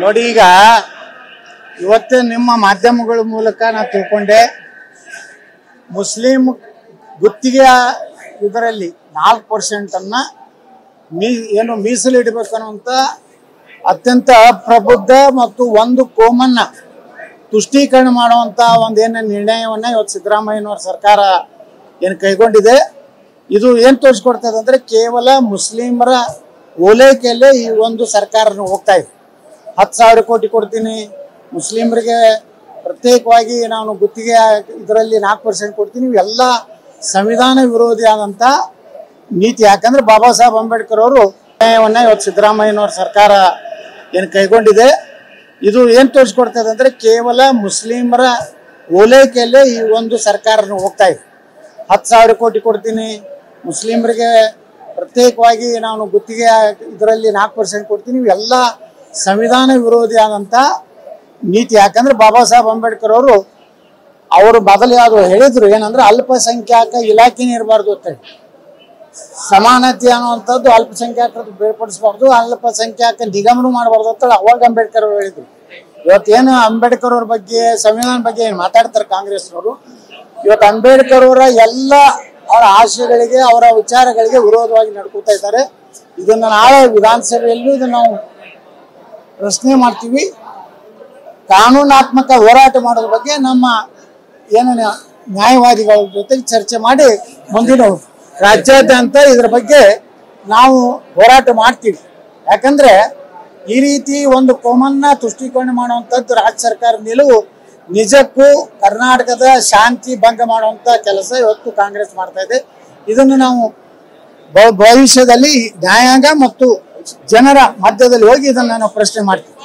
ನೋಡಿ, ಈಗ ಇವತ್ತು ನಿಮ್ಮ ಮಾಧ್ಯಮಗಳ ಮೂಲಕ ನಾನು ತಿಳ್ಕೊಂಡೆ, ಮುಸ್ಲಿಂ ಗುತ್ತಿಗೆ ಇದರಲ್ಲಿ 4% ಏನು ಮೀಸಲಿಡಬೇಕನ್ನುವಂತ ಅತ್ಯಂತ ಪ್ರಬುದ್ಧ ಮತ್ತು ಒಂದು ಕೋಮನ್ನ ತುಷ್ಟೀಕರಣ ಮಾಡುವಂತ ಒಂದೇನ ನಿರ್ಣಯವನ್ನ ಇವತ್ತು ಸಿದ್ದರಾಮಯ್ಯನವರ ಸರ್ಕಾರ ಏನು ಕೈಗೊಂಡಿದೆ. ಇದು ಏನು ತೋರಿಸ್ಕೊಡ್ತದೆ ಅಂದ್ರೆ, ಕೇವಲ ಮುಸ್ಲಿಮರ ಓಲೈಕೆಯಲ್ಲೇ ಈ ಒಂದು ಸರ್ಕಾರ ಹೋಗ್ತಾ ಇದೆ. 10,000 ಕೋಟಿ ಕೊಡ್ತೀನಿ, ಮುಸ್ಲಿಮರಿಗೆ ಪ್ರತ್ಯೇಕವಾಗಿ ನಾನು ಗುತ್ತಿಗೆ ಇದರಲ್ಲಿ 4% ಕೊಡ್ತೀನಿ, ಇವೆಲ್ಲ ಸಂವಿಧಾನ ವಿರೋಧಿ ಆದಂತ ನೀತಿ. ಯಾಕಂದ್ರೆ ಬಾಬಾ ಸಾಹೇಬ್ ಅಂಬೇಡ್ಕರ್ ಅವರು ನ್ಯಾಯವನ್ನ ಇವತ್ತು ಸಿದ್ದರಾಮಯ್ಯನವರ ಸರ್ಕಾರ ಏನು ಕೈಗೊಂಡಿದೆ. ಇದು ಏನು ತೋರಿಸ್ಕೊಡ್ತದೆ ಅಂದ್ರೆ, ಕೇವಲ ಮುಸ್ಲಿಮರ ಓಲೈಕೆಯಲ್ಲೇ ಈ ಒಂದು ಸರ್ಕಾರ ಹೋಗ್ತಾ ಇದೆ. 10,000 ಕೋಟಿ ಕೊಡ್ತೀನಿ, ಮುಸ್ಲಿಮರಿಗೆ ಪ್ರತ್ಯೇಕವಾಗಿ ನಾನು ಗುತ್ತಿಗೆ ಇದರಲ್ಲಿ 4% ಕೊಡ್ತೀನಿ, ಇವೆಲ್ಲ ಸಂವಿಧಾನ ವಿರೋಧಿ ಆದಂತ ನೀತಿ. ಯಾಕಂದ್ರೆ ಬಾಬಾ ಸಾಹೇಬ್ ಅಂಬೇಡ್ಕರ್ ಅವರು ಮೊದಲು ಯಾವುದು ಹೇಳಿದ್ರು, ಏನಂದ್ರೆ ಅಲ್ಪಸಂಖ್ಯಾತ ಇಲಾಖೆನೇ ಇರಬಾರ್ದು ಅಂತ ಹೇಳಿ. ಸಮಾನತೆ ಅನ್ನುವಂಥದ್ದು ಅಲ್ಪಸಂಖ್ಯಾತರದ್ದು ಬೇರ್ಪಡಿಸಬಾರ್ದು, ಅಲ್ಪಸಂಖ್ಯಾತ ನಿಗಮನೂ ಮಾಡಬಾರ್ದು ಅಂತ ಅವಾಗ ಅಂಬೇಡ್ಕರ್ ಅವರು ಹೇಳಿದ್ರು. ಇವತ್ತೇನು ಅಂಬೇಡ್ಕರ್ ಅವ್ರ ಬಗ್ಗೆ, ಸಂವಿಧಾನ ಬಗ್ಗೆ ಏನು ಮಾತಾಡ್ತಾರೆ ಕಾಂಗ್ರೆಸ್ನವರು, ಇವತ್ತು ಅಂಬೇಡ್ಕರ್ ಅವರ ಎಲ್ಲ ಅವರ ಆಶಯಗಳಿಗೆ, ಅವರ ವಿಚಾರಗಳಿಗೆ ವಿರೋಧವಾಗಿ ನಡ್ಕೊತಾ ಇದ್ದಾರೆ. ಇದನ್ನ ನಾಳೆ ವಿಧಾನಸಭೆಯಲ್ಲೂ ಇದನ್ನ ನಾವು ಪ್ರಶ್ನೆ ಮಾಡ್ತೀವಿ. ಕಾನೂನಾತ್ಮಕ ಹೋರಾಟ ಮಾಡೋದ್ರ ಬಗ್ಗೆ ನಮ್ಮ ಏನು ನ್ಯಾಯವಾದಿಗಳ ಜೊತೆಗೆ ಚರ್ಚೆ ಮಾಡಿ ಮುಂದಿನ ರಾಜ್ಯಾದ್ಯಂತ ಇದರ ಬಗ್ಗೆ ನಾವು ಹೋರಾಟ ಮಾಡ್ತೀವಿ. ಯಾಕಂದ್ರೆ ಈ ರೀತಿ ಒಂದು ಕೋಮನ್ನ ತುಷ್ಟೀಕರಣ ಮಾಡುವಂಥದ್ದು ರಾಜ್ಯ ಸರ್ಕಾರದ ನಿಲುವು ನಿಜಕ್ಕೂ ಕರ್ನಾಟಕದ ಶಾಂತಿ ಭಂಗ ಮಾಡುವಂತ ಕೆಲಸ ಇವತ್ತು ಕಾಂಗ್ರೆಸ್ ಮಾಡ್ತಾ ಇದೆ. ಇದನ್ನು ನಾವು ಭವಿಷ್ಯದಲ್ಲಿ ನ್ಯಾಯಾಂಗ ಮತ್ತು ಜನರ ಮಧ್ಯದಲ್ಲಿ ಹೋಗಿ ಇದನ್ನು ನಾವು ಪ್ರಶ್ನೆ ಮಾಡ್ತೀವಿ.